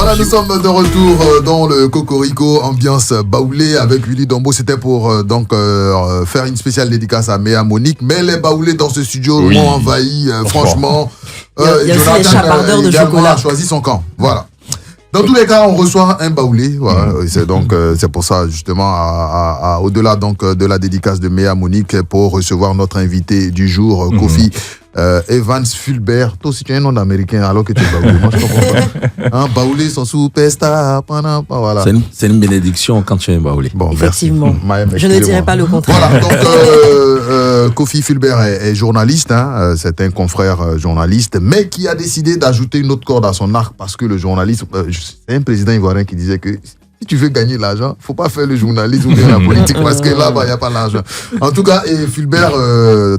Voilà, nous sommes de retour dans le Cocorico, ambiance baoulée avec Willy Dombo. C'était pour faire une spéciale dédicace à Méa Monique. Mais les baoulés dans ce studio m'ont envahi, franchement. Il y a aussi les chapardeurs de chocolat. A choisi son camp. Voilà. Dans tous les cas, on reçoit un baoulé. Voilà. C'est pour ça, justement, au-delà de la dédicace de Méa Monique, pour recevoir notre invité du jour, Kofi Evans Fulbert. Toi aussi, tu as un nom d'américain alors que tu es baoulé. Moi, je comprends pas. Baoulé, son superstar. Voilà. C'est une bénédiction quand tu es un baoulé. Bon, effectivement. Je ne dirais pas le contraire. Voilà. Donc, Kofi Fulbert est journaliste. C'est un confrère journaliste, mais qui a décidé d'ajouter une autre corde à son arc parce que le journalisme, c'est un président ivoirien qui disait que si tu veux gagner l'argent, faut pas faire le journalisme ou bien la politique parce que là-bas, il n'y a pas l'argent. En tout cas, et Fulbert,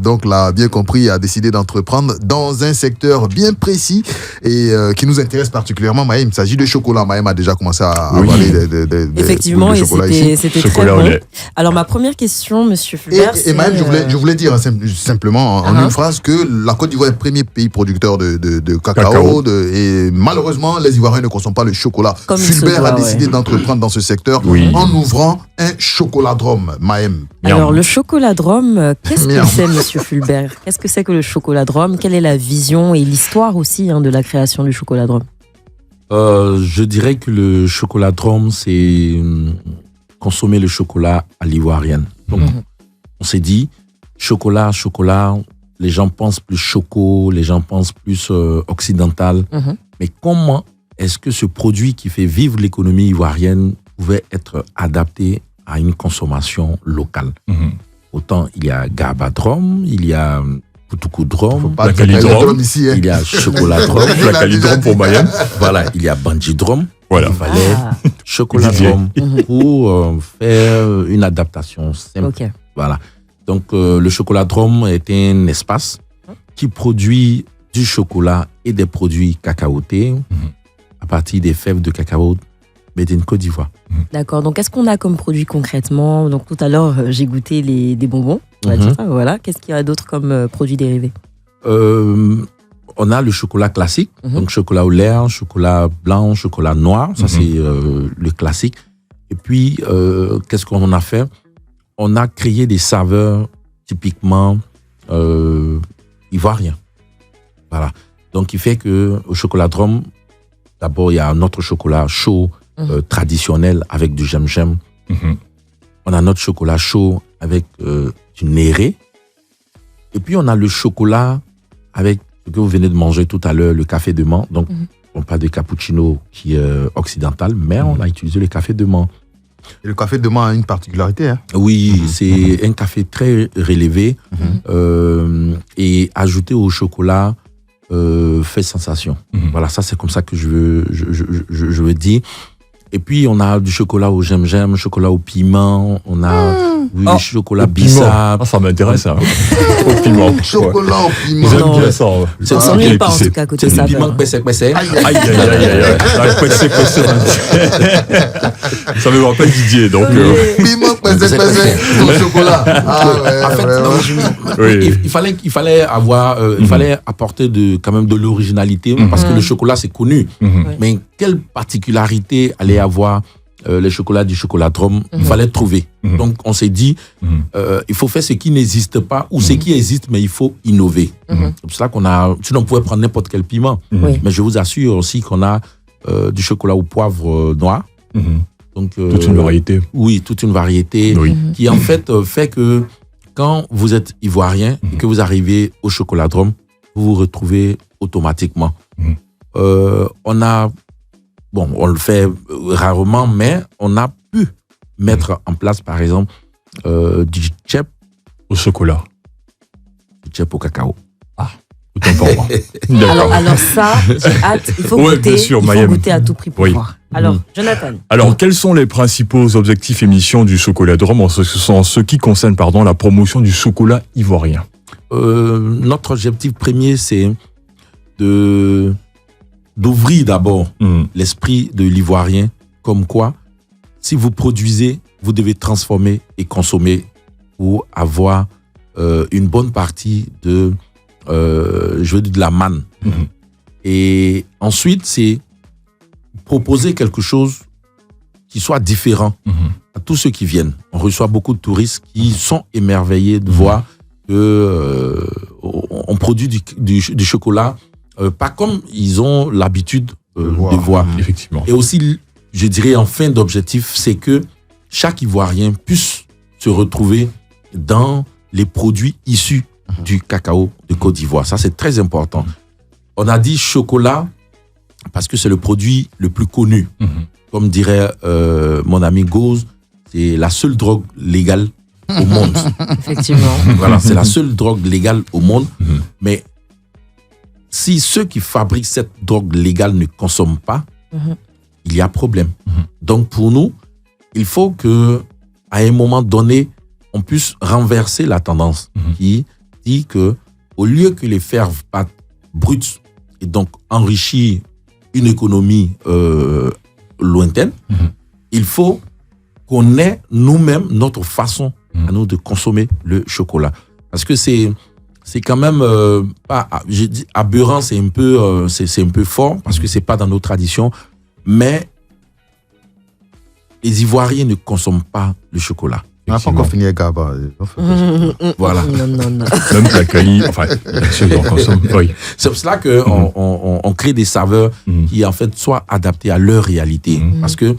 donc, l'a bien compris, a décidé d'entreprendre dans un secteur bien précis et qui nous intéresse particulièrement. Maïm, il s'agit de chocolat. Maïm a déjà commencé à avaler effectivement, de chocolat et ici. c'était très bon. Alors, ma première question, monsieur Fulbert, et Maïm, je voulais dire simplement en une phrase que la Côte d'Ivoire est le premier pays producteur de cacao. Et malheureusement, les Ivoiriens ne consomment pas le chocolat. Comme Fulbert a décidé d'entreprendre dans ce secteur en ouvrant un chocolat-drome, Maëm. Alors, le chocolat-drome, qu'est-ce que c'est, monsieur Fulbert? Qu'est-ce que c'est que le chocolat-drome? Quelle est la vision et l'histoire aussi de la création du chocolat-drome? Je dirais que le chocolat-drome, c'est consommer le chocolat à l'ivoirienne. Donc, on s'est dit, chocolat, les gens pensent plus choco, les gens pensent plus occidental. Mais comment est-ce que ce produit qui fait vivre l'économie ivoirienne pouvait être adapté à une consommation locale? Autant il y a Gabadrome, il y a Poutoukou-drome, il y a Chocolat-drome, la Calidrome pour Mayenne. Voilà, il y a Bandji-drome. Voilà. Il fallait Chocolat-drome pour faire une adaptation simple. Voilà. Donc le Chocolat-drome est un espace qui produit du chocolat et des produits cacaotés à partir des fèves de cacao made in Côte d'Ivoire. D'accord. Donc, qu'est-ce qu'on a comme produit concrètement? Donc, tout à l'heure, j'ai goûté des bonbons. On va dire ça, voilà. Qu'est-ce qu'il y a d'autre comme produits dérivés? On a le chocolat classique, donc chocolat au lait, chocolat blanc, chocolat noir. Ça, c'est le classique. Et puis, qu'est-ce qu'on a fait? On a créé des saveurs typiquement ivoiriennes. Voilà. Donc, il fait que au chocolat-drome, d'abord, il y a notre chocolat chaud traditionnel avec du gem-gem. On a notre chocolat chaud avec du néré. Et puis, on a le chocolat avec ce que vous venez de manger tout à l'heure, le café de menthe. Donc, on parle de cappuccino qui est occidental, mais on a utilisé le café de menthe. Et le café de menthe a une particularité. Oui, c'est un café très relevé et ajouté au chocolat fait sensation. Voilà, ça c'est comme ça que je veux dire. Et puis on a du chocolat au gem-gem, chocolat au piment, on a du chocolat bissap. Ça m'intéresse, ça. Au piment. Chocolat au piment. Vous aimez bien ça. Ça s'ennuie pas en tout cas côté ça. C'est le piment pessé. Aïe. Ça me rappelle Didier, donc. Piment pessé au chocolat. En fait, il fallait avoir, il fallait apporter quand même de l'originalité parce que le chocolat c'est connu. Mais quelle particularité allait avoir les chocolats du chocolat-drome? Il fallait trouver. Donc on s'est dit, il faut faire ce qui n'existe pas ou ce qui existe, mais il faut innover. C'est pour ça qu'on a, sinon on pouvait prendre n'importe quel piment. Mais je vous assure aussi qu'on a du chocolat au poivre noir. Donc, toute une variété. Oui, toute une variété qui en fait fait que quand vous êtes ivoirien et que vous arrivez au chocolat-drome, vous vous retrouvez automatiquement. On le fait rarement, mais on a pu mettre en place, par exemple, du tchèp au chocolat. Du tchèp au cacao. Autant pour moi. Alors ça, j'ai hâte. Il faut goûter. Bien sûr, il faut goûter à tout prix pour voir. Alors, Jonathan. Alors, quels sont les principaux objectifs et missions du chocolat-drome en ce qui concerne la promotion du chocolat ivoirien? Notre objectif premier, c'est d'ouvrir d'abord l'esprit de l'ivoirien, comme quoi, si vous produisez, vous devez transformer et consommer pour avoir une bonne partie de la manne. Et ensuite, c'est proposer quelque chose qui soit différent à tous ceux qui viennent. On reçoit beaucoup de touristes qui sont émerveillés de voir que on produit du chocolat pas comme ils ont l'habitude de voir. Effectivement. Et aussi, je dirais en fin d'objectif, c'est que chaque Ivoirien puisse se retrouver dans les produits issus du cacao de Côte d'Ivoire. Ça, c'est très important. On a dit chocolat parce que c'est le produit le plus connu. Comme dirait mon ami Gauze, c'est la seule drogue légale au monde. Effectivement. Voilà, c'est la seule drogue légale au monde. Mais si ceux qui fabriquent cette drogue légale ne consomment pas, il y a problème. Donc pour nous, il faut que à un moment donné, on puisse renverser la tendance qui dit que au lieu que les faire pâtes brutes et donc enrichir une économie lointaine, il faut qu'on ait nous-mêmes notre façon à nous de consommer le chocolat. Parce que c'est quand même pas, j'ai dit aberrant, c'est un peu fort parce que c'est pas dans nos traditions, mais les Ivoiriens ne consomment pas le chocolat. On n'a pas encore fini avec Gaba. Voilà. Non. Même la qualité, enfin, ceux qui en consomment, oui. C'est pour cela qu'on on crée des saveurs qui, en fait, soient adaptées à leur réalité. Parce que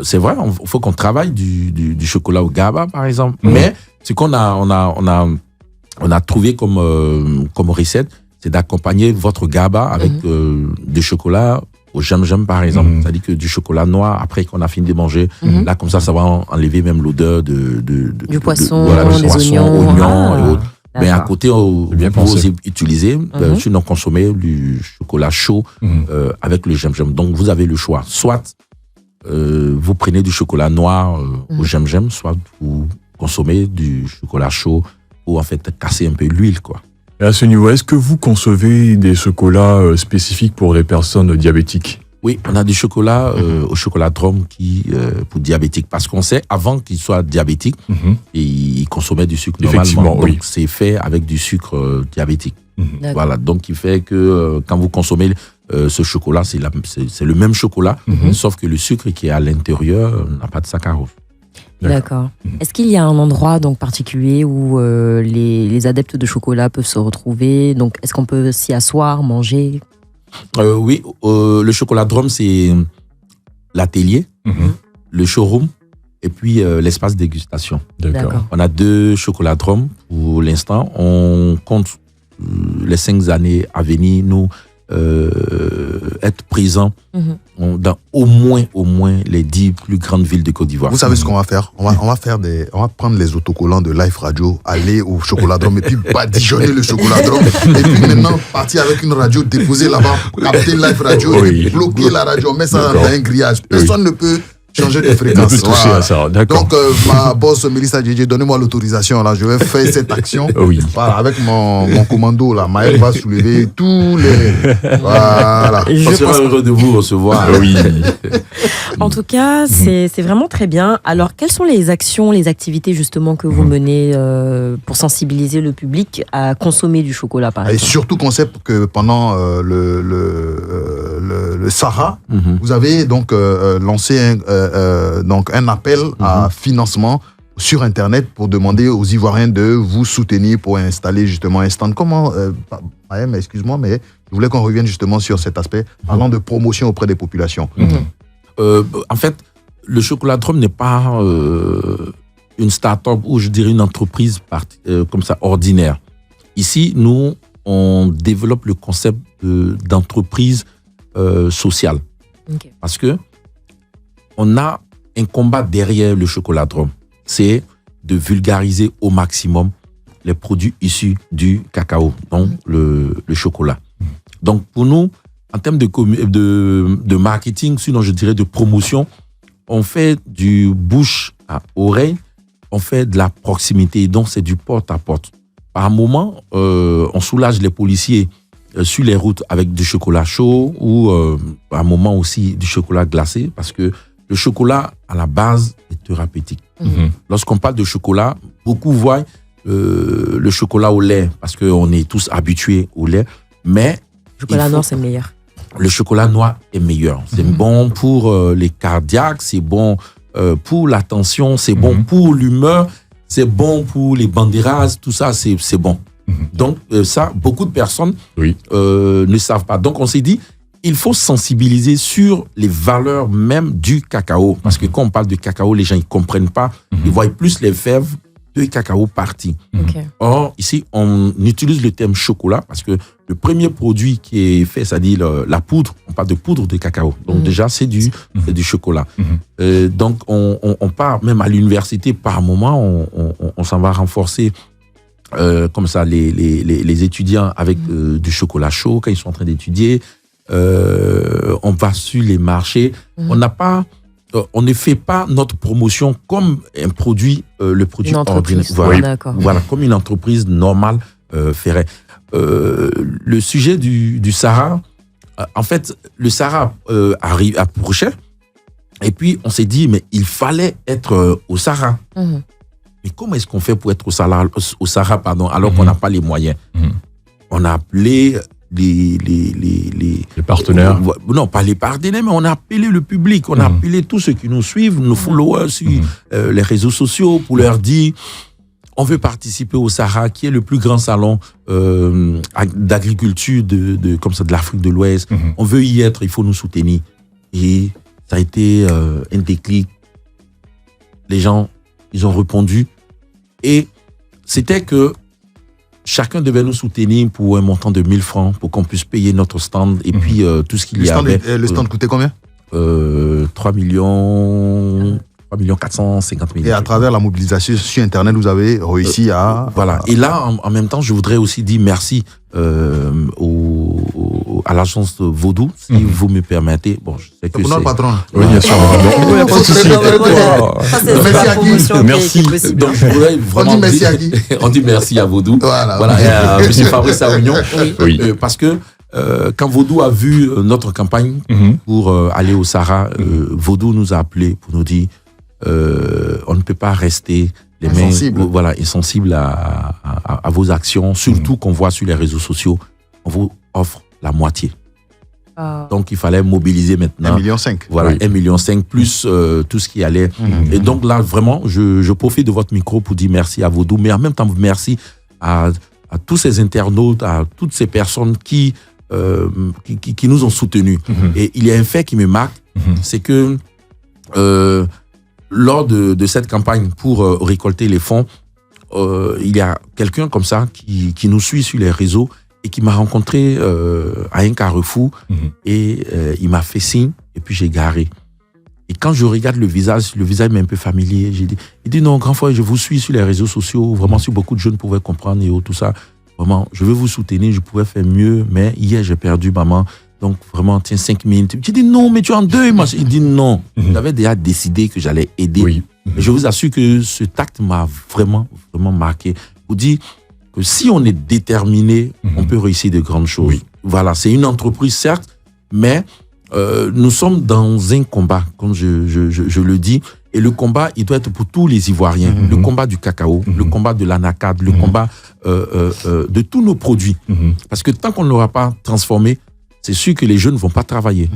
c'est vrai, il faut qu'on travaille du chocolat au GABA, par exemple. Mais ce qu'on a trouvé comme recette, c'est d'accompagner votre GABA avec du chocolat au jam-jam, par exemple. C'est-à-dire que du chocolat noir, après qu'on a fini de manger, là, comme ça va enlever même l'odeur du poisson, des des oignons et autres. Mais à côté, vous pensé. utilisez, sinon consommer du chocolat chaud avec le jam-jam. Donc, vous avez le choix. Soit vous prenez du chocolat noir au jam-jam, soit vous consommez du chocolat chaud pour en fait casser un peu l'huile, quoi. Et à ce niveau, est-ce que vous concevez des chocolats spécifiques pour les personnes diabétiques? Oui, on a du chocolat au chocolat Drom pour diabétiques. Parce qu'on sait, avant qu'il soit diabétique, il consommait du sucre normalement. Donc, c'est fait avec du sucre diabétique. Voilà, donc il fait que quand vous consommez ce chocolat, c'est le même chocolat, sauf que le sucre qui est à l'intérieur n'a pas de saccharose. D'accord. Est-ce qu'il y a un endroit donc particulier où les adeptes de chocolat peuvent se retrouver? Donc, est-ce qu'on peut s'y asseoir, manger? Oui, le chocolat Drum, c'est l'atelier, le showroom et puis l'espace dégustation. D'accord. On a 2 chocolats Drum pour l'instant. On compte les 5 années à venir, nous, être présents dans au moins les 10 plus grandes villes de Côte d'Ivoire. Vous savez ce qu'on va faire? On va prendre les autocollants de Life Radio, aller au chocolat Drum et puis badigeonner le chocolat Drum et puis maintenant partir avec une radio, déposer là-bas, capter Life Radio et bloquer la radio, on met ça dans un grillage. Personne ne peut changer de fréquence. On peut toucher à ça, d'accord. Donc, ma boss Mélissa Djedje, donnez-moi l'autorisation, là, je vais faire cette action. Voilà, avec mon commando, là, Maël va soulever tous les... Voilà. On sera heureux de vous recevoir. Oui. En tout cas, c'est vraiment très bien. Alors, quelles sont les actions, les activités justement que vous menez pour sensibiliser le public à consommer du chocolat, par exemple? Et surtout qu'on sait que pendant le Sahara, vous avez donc lancé un appel à financement sur Internet pour demander aux Ivoiriens de vous soutenir pour installer justement un stand. Comment, excuse-moi, mais je voulais qu'on revienne justement sur cet aspect, parlant de promotion auprès des populations. En fait, le chocolat Drum n'est pas une start-up ou je dirais une entreprise comme ça ordinaire. Ici, nous, on développe le concept d'entreprise sociale. Parce que on a un combat derrière le chocolat Drum. C'est de vulgariser au maximum les produits issus du cacao, donc le chocolat. Donc pour nous, en termes de marketing, sinon je dirais de promotion, on fait du bouche à oreille, on fait de la proximité, donc c'est du porte-à-porte. Par moment, on soulage les policiers sur les routes avec du chocolat chaud ou par moment aussi du chocolat glacé, parce que le chocolat, à la base, est thérapeutique. Lorsqu'on parle de chocolat, beaucoup voient le chocolat au lait, parce qu'on est tous habitués au lait, mais... Le chocolat noir, c'est le meilleur. le chocolat noir est meilleur. C'est bon pour les cardiaques, c'est bon pour la tension, c'est bon pour l'humeur, c'est bon pour les banderas, tout ça, c'est bon. Donc ça, beaucoup de personnes ne savent pas. Donc on s'est dit, il faut sensibiliser sur les valeurs même du cacao. Parce que quand on parle de cacao, les gens ne comprennent pas. Ils voient plus les fèves de cacao parties. Or, ici, on utilise le terme chocolat parce que le premier produit qui est fait, c'est-à-dire la poudre, on parle de poudre de cacao. Donc déjà, c'est du chocolat. Donc, on part même à l'université par moment, on s'en va renforcer comme ça les étudiants avec du chocolat chaud quand ils sont en train d'étudier. On va sur les marchés. On ne fait pas notre promotion comme un produit, le produit ordinaire. Voilà, comme une entreprise normale ferait. Le sujet du Sahara, en fait, le Sahara arrive à approcher. Et puis, on s'est dit, mais il fallait être au Sahara. Mais comment est-ce qu'on fait pour être au Sahara alors qu'on n'a pas les moyens? On a appelé les partenaires. Non, pas les partenaires, mais on a appelé le public, on a appelé tous ceux qui nous suivent, nos followers sur les réseaux sociaux pour leur dire on veut participer au Sahara, qui est le plus grand salon d'agriculture de l'Afrique de l'Ouest. On veut y être, il faut nous soutenir. Et ça a été un déclic. Les gens, ils ont répondu. Et c'était que chacun devait nous soutenir pour un montant de 1000 francs pour qu'on puisse payer notre stand et puis tout ce qu'il y avait. Le stand coûtait combien? 3 millions 450 000. Et à travers la mobilisation sur Internet, vous avez réussi à... Voilà. Et là, en même temps, je voudrais aussi dire merci à l'agence Vaudou, si vous me permettez. Bon, je sais que c'est... notre patron. Oui, bien sûr. Merci à qui? Merci. Donc, je voudrais vraiment... On dit merci à qui? On dit merci à Vaudou. Voilà. Et à M. Fabrice Avignon. Parce que quand Vaudou a vu notre campagne pour aller au Sahara, Vaudou nous a appelés pour nous dire on ne peut pas rester les mains insensibles à vos actions, surtout qu'on voit sur les réseaux sociaux, on vous offre la moitié. Donc il fallait mobiliser maintenant 1,5 million. Voilà, 1,5 million plus tout ce qui allait. Et donc là, vraiment, je profite de votre micro pour dire merci à Vaudou, mais en même temps, merci à tous ces internautes, à toutes ces personnes qui nous ont soutenus. Et il y a un fait qui me marque, c'est que lors de cette campagne pour récolter les fonds, il y a quelqu'un comme ça qui nous suit sur les réseaux et qui m'a rencontré à un carrefour et il m'a fait signe et puis j'ai garé. Et quand je regarde le visage m'est un peu familier. Il dit non, grand frère, je vous suis sur les réseaux sociaux, vraiment si beaucoup de jeunes pouvaient comprendre et tout ça. Vraiment, je veux vous soutenir, je pouvais faire mieux, mais hier j'ai perdu maman. Donc, vraiment, tiens, 5 minutes. J'ai dit non, mais tu es en deuil. Il dit non. J'avais déjà décidé que j'allais aider. Et je vous assure que ce tact m'a vraiment, vraiment marqué. Pour dire que si on est déterminé, on peut réussir de grandes choses. Voilà, c'est une entreprise, certes, mais nous sommes dans un combat, comme je le dis. Et le combat, il doit être pour tous les Ivoiriens. Le combat du cacao, le combat de l'anacade, le combat de tous nos produits. Parce que tant qu'on ne l'aura pas transformé, c'est sûr que les jeunes ne vont pas travailler.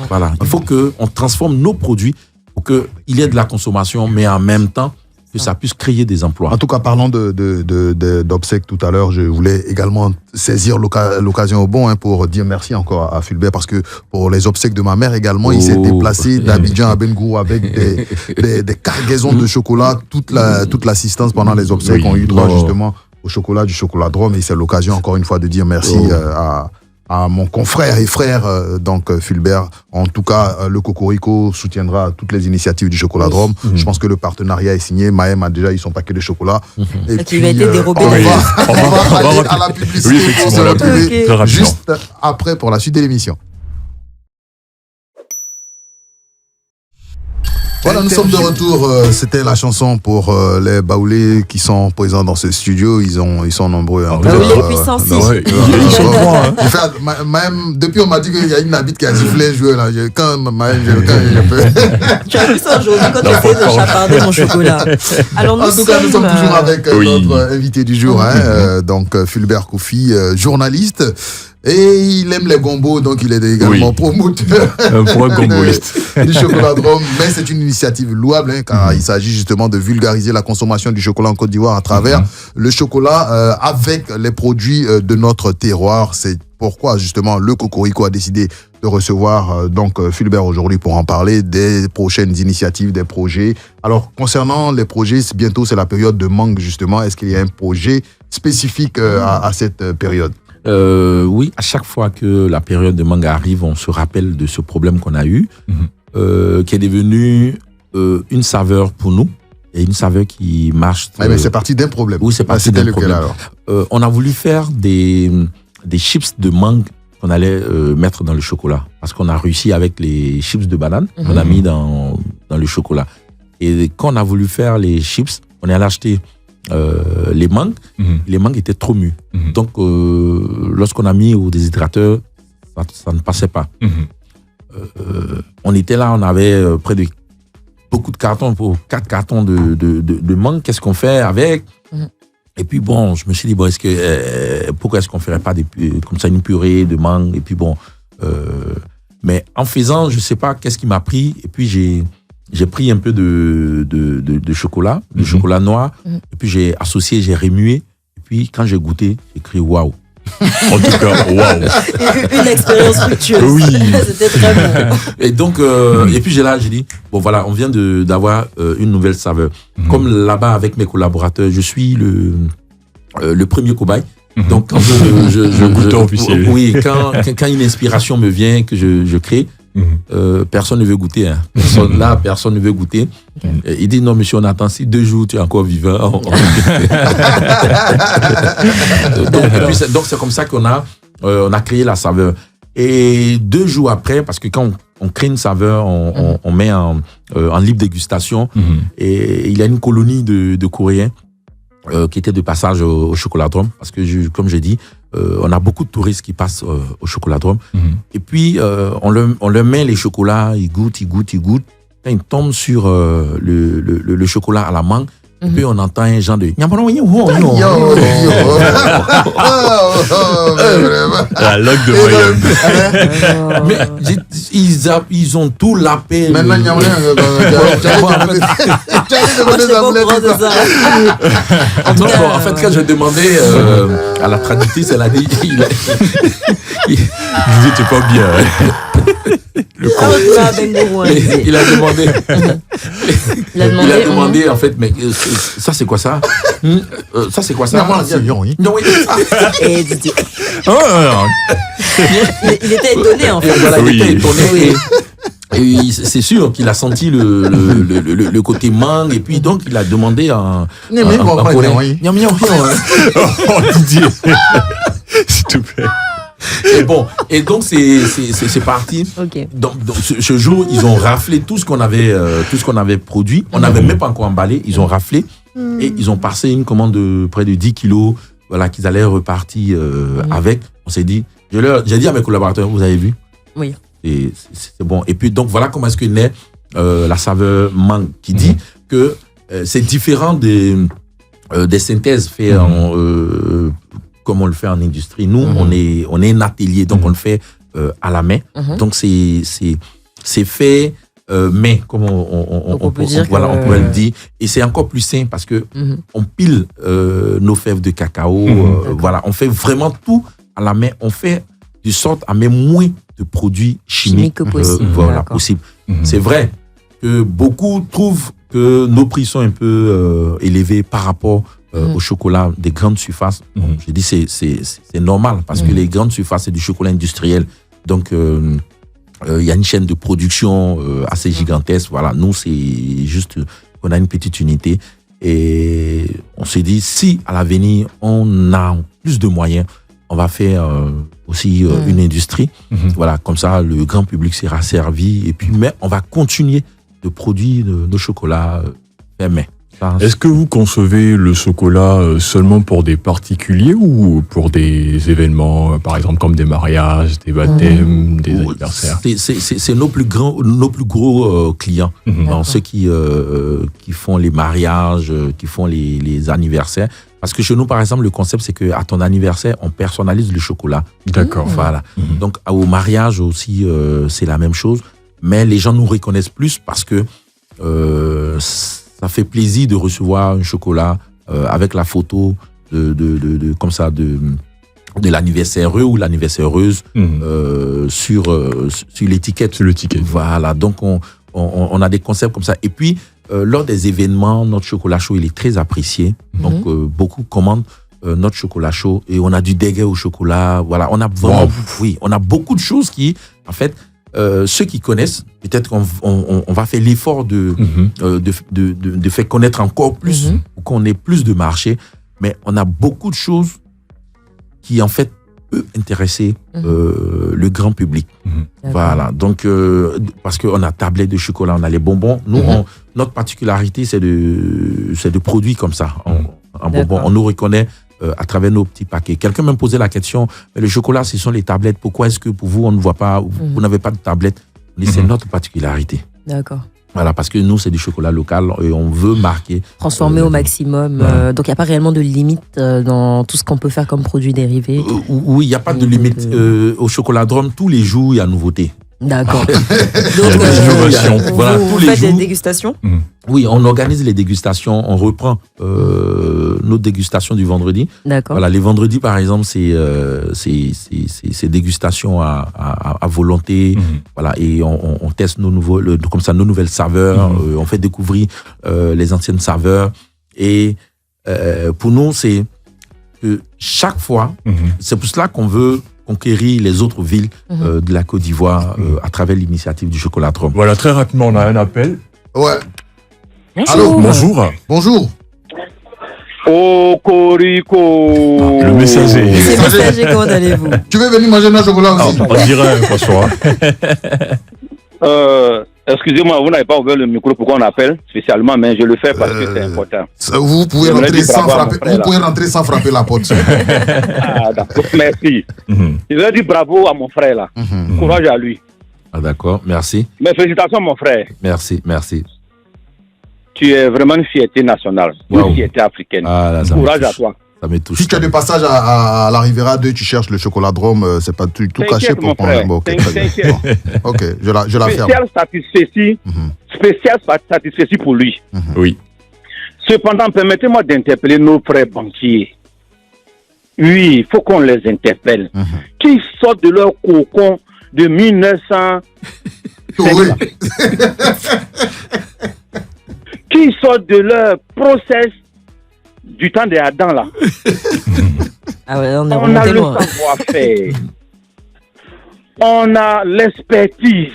Voilà. Il faut qu'on transforme nos produits pour qu'il y ait de la consommation, mais en même temps, que ça puisse créer des emplois. En tout cas, parlant d'obsèques tout à l'heure, je voulais également saisir l'occasion au bon pour dire merci encore à Fulbert, parce que pour les obsèques de ma mère également, il s'est déplacé d'Abidjan à Bengourou avec des cargaisons de chocolat. Toute l'assistance pendant les obsèques ont eu droit justement au chocolat du chocolat Drôme, et c'est l'occasion encore une fois de dire merci à mon confrère et frère, donc Fulbert. En tout cas, le Cocorico soutiendra toutes les initiatives du chocolat Drôme. Je pense que le partenariat est signé. Maëm a déjà eu son paquet de chocolat. Et puis, il a été dérobé. On va aller à la publicité pour se retrouver juste après pour la suite de l'émission. Voilà, nous sommes de retour. C'était la chanson pour les Baoulés qui sont présents dans ce studio. Ils sont nombreux. Les puissants, ils sont trois. Même depuis, on m'a dit qu'il y a une habite qui a sifflé jouer là. Quand je peux. Tu as vu ça aujourd'hui quand tu essayes de chaparder mon chocolat. Alors, en tout cas, nous sommes toujours avec notre invité du jour, donc Fulbert Koufi, journaliste. Et il aime les gombos, donc il est également promoteur un vrai gomboïste du chocolat Drom. Mais c'est une initiative louable, car il s'agit justement de vulgariser la consommation du chocolat en Côte d'Ivoire à travers le chocolat avec les produits de notre terroir. C'est pourquoi justement le Cocorico a décidé de recevoir Fulbert aujourd'hui pour en parler des prochaines initiatives, des projets. Alors concernant les projets, bientôt c'est la période de mangue justement. Est-ce qu'il y a un projet spécifique à cette période? Oui, à chaque fois que la période de mangue arrive, on se rappelle de ce problème qu'on a eu, qui est devenu une saveur pour nous et une saveur qui marche. Mais c'est parti d'un problème. Oui, c'est parti d'un problème. Alors on a voulu faire des chips de mangue qu'on allait mettre dans le chocolat, parce qu'on a réussi avec les chips de banane qu'on a mis dans le chocolat. Et quand on a voulu faire les chips, on est allé acheter les mangues. Les mangues étaient trop mûres. Donc, lorsqu'on a mis au déshydrateur, ça ne passait pas. On était là, on avait près de beaucoup de cartons, pour 4 cartons de mangue. Qu'est-ce qu'on fait avec? Et puis bon, je me suis dit, bon, pourquoi est-ce qu'on ne ferait pas comme ça une purée de mangue? Et puis bon, mais en faisant, je ne sais pas qu'est-ce qui m'a pris. Et puis j'ai pris un peu de chocolat, de chocolat noir. Et puis j'ai associé, j'ai remué. Et puis quand j'ai goûté, j'ai écrit waouh. En tout cas, waouh. Une expérience fructueuse. Oui. C'était très bon. Et donc, et puis j'ai dit, bon voilà, on vient d'avoir une nouvelle saveur. Comme là-bas avec mes collaborateurs, je suis le premier cobaye. Donc quand le goûteur officiel. Oui, quand une inspiration me vient, que je crée, personne ne veut goûter. Personne ne veut goûter. Il dit non, monsieur, on attend si 2 jours tu es encore vivant. donc c'est comme ça qu'on a créé la saveur. Et 2 jours après, parce que quand on crée une saveur, on met en libre dégustation. Et il y a une colonie de Coréens qui étaient de passage au chocolat Drom, parce que comme je dis, on a beaucoup de touristes qui passent au chocolat Drom. Et puis on leur met les chocolats, ils goûtent. Quand ils tombent sur le chocolat à la mangue, et puis on entend un genre de la loque de Miami. Mais ils ont tout lapé. Maintenant, en fait, quand je demandais à la traductrice, elle a dit Vous n'étiez pas bien. Il a demandé en fait, mais ça c'est quoi ça? Ça c'est quoi ça? Il était étonné en fait. Voilà, il était étonné. Et c'est sûr qu'il a senti le côté mangue, et puis donc il a demandé en coréen. Oh Didier, s'il te plaît. Et donc c'est parti. Okay. Donc ce jour, ils ont raflé tout ce qu'on avait produit. On n'avait même pas encore emballé. Ils ont raflé et ils ont passé une commande de près de 10 kilos. Voilà, qu'ils allaient repartir avec. On s'est dit, j'ai dit à mes collaborateurs, vous avez vu? Oui. Et c'est bon. Et puis donc voilà comment est-ce que naît la saveur mangue, qui dit que c'est différent des synthèses faites comme on le fait en industrie. Nous, on est un atelier, donc on le fait à la main. Donc c'est fait main, comme on pourrait le dire. Et c'est encore plus sain parce que on pile nos fèves de cacao. Voilà, on fait vraiment tout à la main. On fait de sorte à mettre moins de produits chimiques que possible. Possible. C'est vrai que beaucoup trouvent que nos prix sont un peu élevés par rapport au chocolat des grandes surfaces. Je dis c'est normal parce que les grandes surfaces, c'est du chocolat industriel. Donc, il y a une chaîne de production assez gigantesque. Voilà, nous, c'est juste qu'on a une petite unité. Et on s'est dit, si à l'avenir, on a plus de moyens, on va faire aussi une industrie. Voilà, comme ça, le grand public sera servi. Et puis, mais on va continuer de produire nos chocolats faits main. Est-ce que vous concevez le chocolat seulement pour des particuliers ou pour des événements, par exemple comme des mariages, des baptêmes, des anniversaires? C'est nos plus gros clients, ceux qui font les mariages, qui font les anniversaires. Parce que chez nous, par exemple, le concept, c'est qu'à ton anniversaire, on personnalise le chocolat. D'accord. Voilà. Donc, au mariage aussi, c'est la même chose. Mais les gens nous reconnaissent plus parce que ça fait plaisir de recevoir un chocolat avec la photo comme ça, de l'anniversaireux ou l'anniversaireuse sur l'étiquette. Sur l'étiquette. Voilà. Donc, on a des concepts comme ça. Et puis, lors des événements, notre chocolat chaud, il est très apprécié. Donc, beaucoup commandent notre chocolat chaud et on a du déguet au chocolat. Voilà, on a vraiment, on a beaucoup de choses qui, en fait, ceux qui connaissent, peut-être qu'on va faire l'effort de faire connaître encore plus, pour qu'on ait plus de marché. Mais on a beaucoup de choses qui, en fait, peut intéresser le grand public. Voilà. Donc, parce qu'on a tablette de chocolat, on a les bonbons. Nous, notre particularité, c'est de produits comme ça, en bonbons. On nous reconnaît à travers nos petits paquets. Quelqu'un m'a posé la question, mais le chocolat, ce sont les tablettes. Pourquoi est-ce que pour vous, on ne voit pas, vous n'avez pas de tablette? C'est notre particularité. D'accord. Voilà, parce que nous, c'est du chocolat local et on veut marquer. Transformer au maximum. Donc, il n'y a pas réellement de limite dans tout ce qu'on peut faire comme produits dérivés. Oui, il n'y a pas de limite. Au chocolat Drum, tous les jours, il y a nouveauté. D'accord. Donc, vous faites des dégustations? Oui, on organise les dégustations. On reprend nos dégustations du vendredi. D'accord. Voilà, les vendredis, par exemple, c'est dégustation à volonté. Voilà, et on teste nos nouvelles saveurs. On fait découvrir les anciennes saveurs. Et pour nous, c'est que chaque fois, c'est pour cela qu'on veut conquérir les autres villes de la Côte d'Ivoire à travers l'initiative du chocolat Drum. Voilà, très rapidement, on a un appel. Ouais. Bonjour. Allô. Bonjour. Bonjour. Cocorico. Le messager. C'est messager, comment allez-vous? Tu veux venir manger notre chocolat aussi? On dirait, François. Excusez-moi, vous n'avez pas ouvert le micro pour qu'on appelle spécialement, mais je le fais parce que c'est important. Vous pouvez rentrer sans frapper. Vous pouvez rentrer sans frapper la porte. Ah, d'accord. Merci. Je vais dire bravo à mon frère là. Courage à lui. Ah, d'accord, merci. Mes félicitations, mon frère. Merci. Tu es vraiment une fierté nationale, une fierté africaine. Ah, là, courage à toi. Ça me touche. Si tu as de passage à la Riviera 2, tu cherches le chocolat Drum, c'est pas tout caché pour prendre. Bon, ok, ok, je la ferme. Spécial satisfait pour lui. Oui. Cependant, permettez-moi d'interpeller nos frères banquiers. Oui, il faut qu'on les interpelle. Qui sortent de leur cocon de 1900. Oui. Qui sortent de leur process du temps des Adam là. Ah ouais, on a est le loin. savoir-faire. On a l'expertise.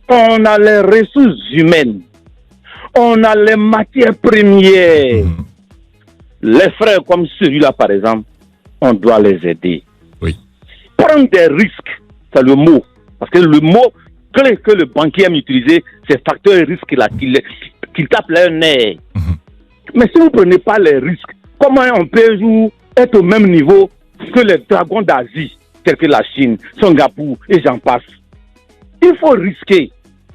On a les ressources humaines. On a les matières premières. Les frères comme celui-là, par exemple, on doit les aider. Oui. Prendre des risques, c'est le mot. Parce que le mot clé que le banquier aime utiliser, c'est facteur risque là, qu'il tape leur nez. Mais si vous ne prenez pas les risques, comment on peut être au même niveau que les dragons d'Asie, tels que la Chine, Singapour et j'en passe? Il faut risquer.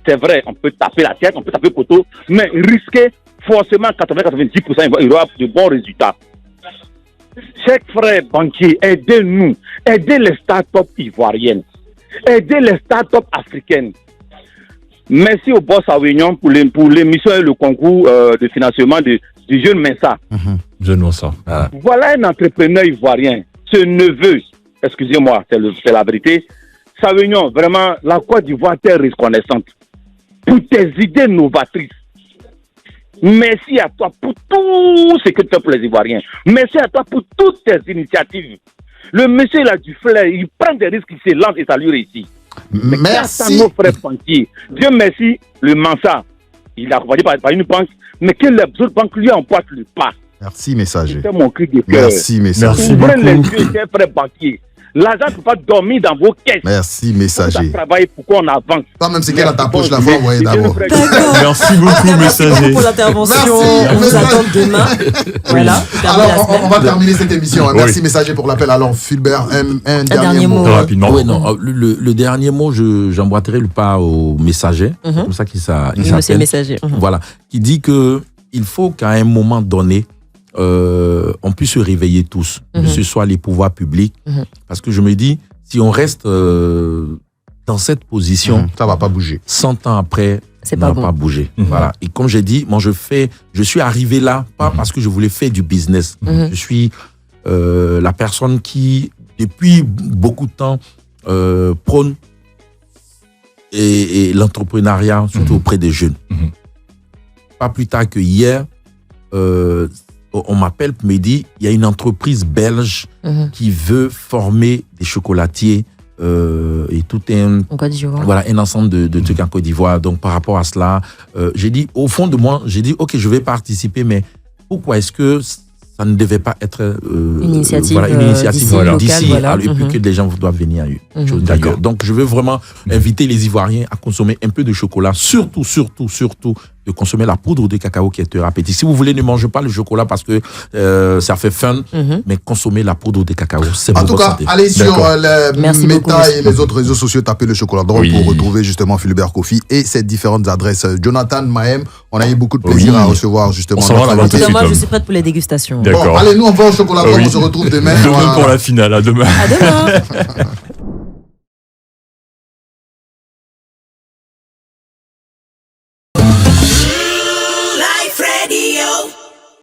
C'est vrai, on peut taper la tête, on peut taper le poteau, mais risquer, forcément, 80-90%, il y aura de bons résultats. Chers frères banquiers, aidez-nous, aidez les start-up ivoiriennes, aidez les start-up africaines. Merci au boss à Réunion pour l'émission et le concours de financement du jeune Mensa. Jeune Mensa. Voilà un entrepreneur ivoirien, ce neveu, excusez-moi, c'est la vérité. Savignon, vraiment, la Côte d'Ivoire est reconnaissante pour tes idées novatrices. Merci à toi pour tout ce que tu fais pour les Ivoiriens. Merci à toi pour toutes tes initiatives. Le monsieur, il a du flair, il prend des risques, il se lance et ça lui réussit. Merci. Nos frères banquiers. Dieu merci, le Mensa, il est accompagné par une banque, mais que les autres banques lui emboîtent le pas. Merci, messager. C'est mon cri de cœur. Merci, messager. Ouvrez les yeux, chers frères banquiers. L'argent ne peut pas dormir dans vos caisses. Merci, messager. On travaille pour qu'on avance. Toi, même c'est qu'elle a ta poche, la fois envoyée d'abord. Merci beaucoup, messager. Pour l'intervention, Merci, on vous attend demain. Voilà. Alors, on va terminer cette émission. Merci, messager, pour l'appel. Alors, Fulbert, un dernier mot. Rapidement. Oui, non, le dernier mot, j'emboîterai le pas au messager. C'est comme ça qu'il s'appelle. Monsieur messager. Voilà. Qui dit que il faut qu'à un moment donné, on puisse se réveiller tous, que ce soit les pouvoirs publics, parce que je me dis, si on reste dans cette position, ça va pas bouger. 100 ans après, C'est ça pas va bon. pas bouger. Voilà. Et comme j'ai dit, moi je suis arrivé là, pas parce que je voulais faire du business. Je suis la personne qui, depuis beaucoup de temps, prône et l'entrepreneuriat, surtout auprès des jeunes. Pas plus tard que hier, on m'appelle pour me dire, il y a une entreprise belge qui veut former des chocolatiers et tout En Côte d'Ivoire. voilà, un ensemble de trucs en Côte d'Ivoire. Donc, par rapport à cela, j'ai dit, au fond de moi, j'ai dit, OK, je vais participer, mais pourquoi est-ce que ça ne devait pas être Une initiative, une initiative d'ici, d'ici, voilà. et puis que les gens doivent venir d'ailleurs. D'accord. Donc, je veux vraiment inviter les Ivoiriens à consommer un peu de chocolat, surtout de consommer la poudre de cacao qui est thérapeutique. Si vous voulez, ne mangez pas le chocolat parce que ça fait fun, mais consommez la poudre de cacao. C'est En pour tout votre cas, santé. allez sur les Merci beaucoup, Meta monsieur. et les autres réseaux sociaux, tapez le chocolat drôle Oui. pour retrouver justement Philbert Kofi et ses différentes adresses. Jonathan, Mahem, on a eu beaucoup de plaisir Oui. à recevoir justement On s'en va notre là-bas invité. tout de suite, Moi, je Tom. suis prête pour les dégustations. D'accord. Bon, allez, nous on va au chocolat drôle, Oui. on se retrouve demain. Demain pour la finale, à demain. À demain.